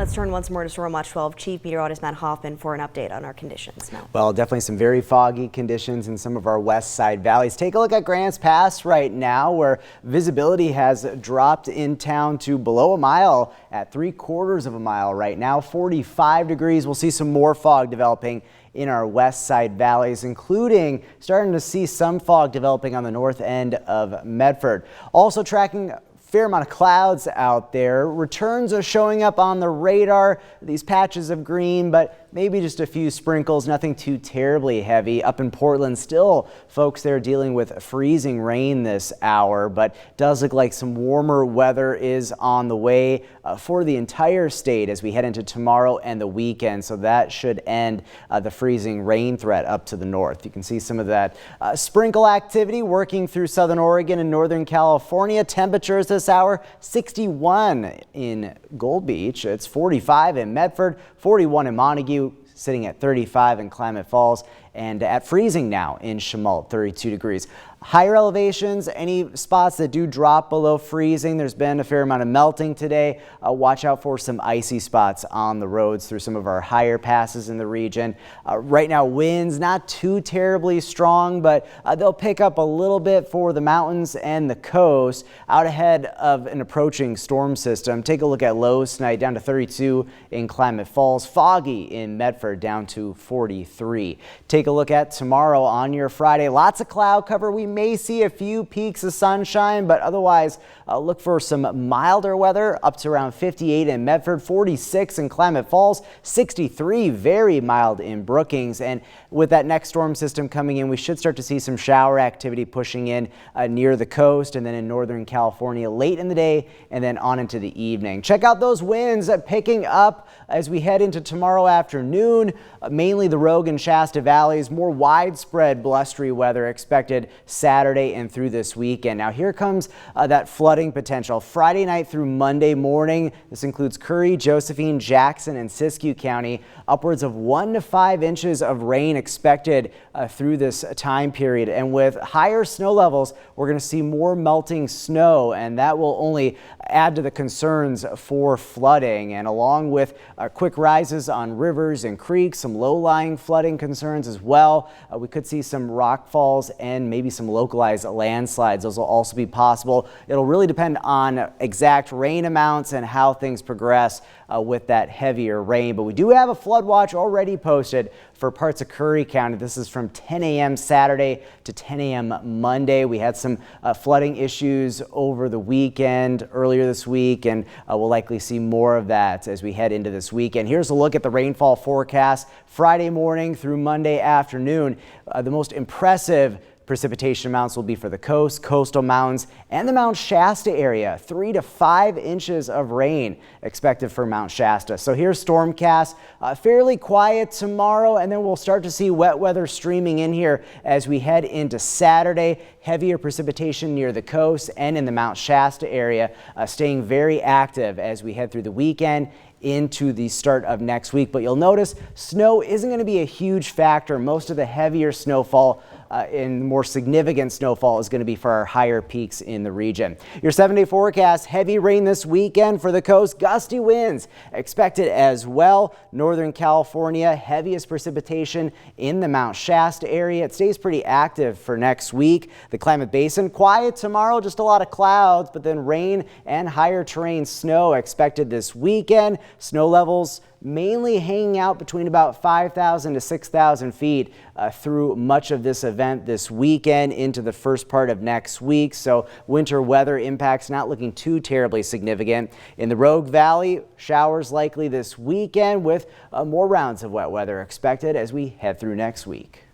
Let's turn once more to Storm Watch 12. Chief Meteorologist Matt Hoffman for an update on our conditions. Matt. Well, definitely some very foggy conditions in some of our west side valleys. Take a look at Grants Pass right now, where visibility has dropped in town to below a mile at 3/4 of a mile right now. 45 degrees. We'll see some more fog developing in our west side valleys, including starting to see some fog developing on the north end of Medford. Also tracking fair amount of clouds out there. Returns are showing up on the radar, these patches of green, but maybe just a few sprinkles, nothing too terribly heavy. Up in Portland, still folks there dealing with freezing rain this hour, but does look like some warmer weather is on the way for the entire state as we head into tomorrow and the weekend. So that should end the freezing rain threat up to the north. You can see some of that sprinkle activity working through southern Oregon and northern California. Temperatures this hour, 61 in Gold Beach. It's 45 in Medford, 41 in Montague, sitting at 35 in Klamath Falls, and at freezing now in Chemult, 32 degrees. Higher elevations, any spots that do drop below freezing, there's been a fair amount of melting today. Watch out for some icy spots on the roads through some of our higher passes in the region. Right now, winds not too terribly strong, but they'll pick up a little bit for the mountains and the coast out ahead of an approaching storm system. Take a look at lows tonight, down to 32 in Klamath Falls, foggy in Medford, down to 43. Take a look at tomorrow on your Friday. Lots of cloud cover. We may see a few peaks of sunshine, but otherwise look for some milder weather up to around 58 in Medford, 46 in Klamath Falls, 63 very mild in Brookings. And with that next storm system coming in, we should start to see some shower activity pushing in near the coast and then in northern California late in the day and then on into the evening. Check out those winds picking up as we head into tomorrow afternoon. Mainly the Rogue and Shasta valleys. More widespread blustery weather expected Saturday and through this weekend. Now here comes that flooding potential Friday night through Monday morning. This includes Curry, Josephine, Jackson, and Siskiyou County. Upwards of 1 to 5 inches of rain expected through this time period. And with higher snow levels, we're going to see more melting snow, and that will only add to the concerns for flooding. And along with quick rises on rivers and creeks, some low-lying flooding concerns as well. We could see some rock falls and maybe some localized landslides. Those will also be possible. It'll really depend on exact rain amounts and how things progress with that heavier rain. But we do have a flood watch already posted for parts of Curry County. This is from 10 a.m. Saturday to 10 a.m. Monday. We had some flooding issues over the weekend, earlier this week, and we'll likely see more of that as we head into this weekend. Here's a look at the rainfall forecast Friday morning through Monday afternoon. The most impressive precipitation amounts will be for the coast, coastal mountains, and the Mount Shasta area. 3 to 5 inches of rain expected for Mount Shasta. So here's Stormcast. Fairly quiet tomorrow, and then we'll start to see wet weather streaming in here as we head into Saturday. Heavier precipitation near the coast and in the Mount Shasta area, staying very active as we head through the weekend into the start of next week. But you'll notice snow isn't going to be a huge factor. Most of the heavier snowfall and more significant snowfall is going to be for our higher peaks in the region. Your 7-day forecast, heavy rain this weekend for the coast, gusty winds expected as well. Northern California, heaviest precipitation in the Mount Shasta area. It stays pretty active for next week. The Klamath Basin, quiet tomorrow, just a lot of clouds, but then rain and higher terrain snow expected this weekend. Snow levels mainly hanging out between about 5,000 to 6,000 feet through much of this event this weekend into the first part of next week. So winter weather impacts not looking too terribly significant. In the Rogue Valley, showers likely this weekend with more rounds of wet weather expected as we head through next week.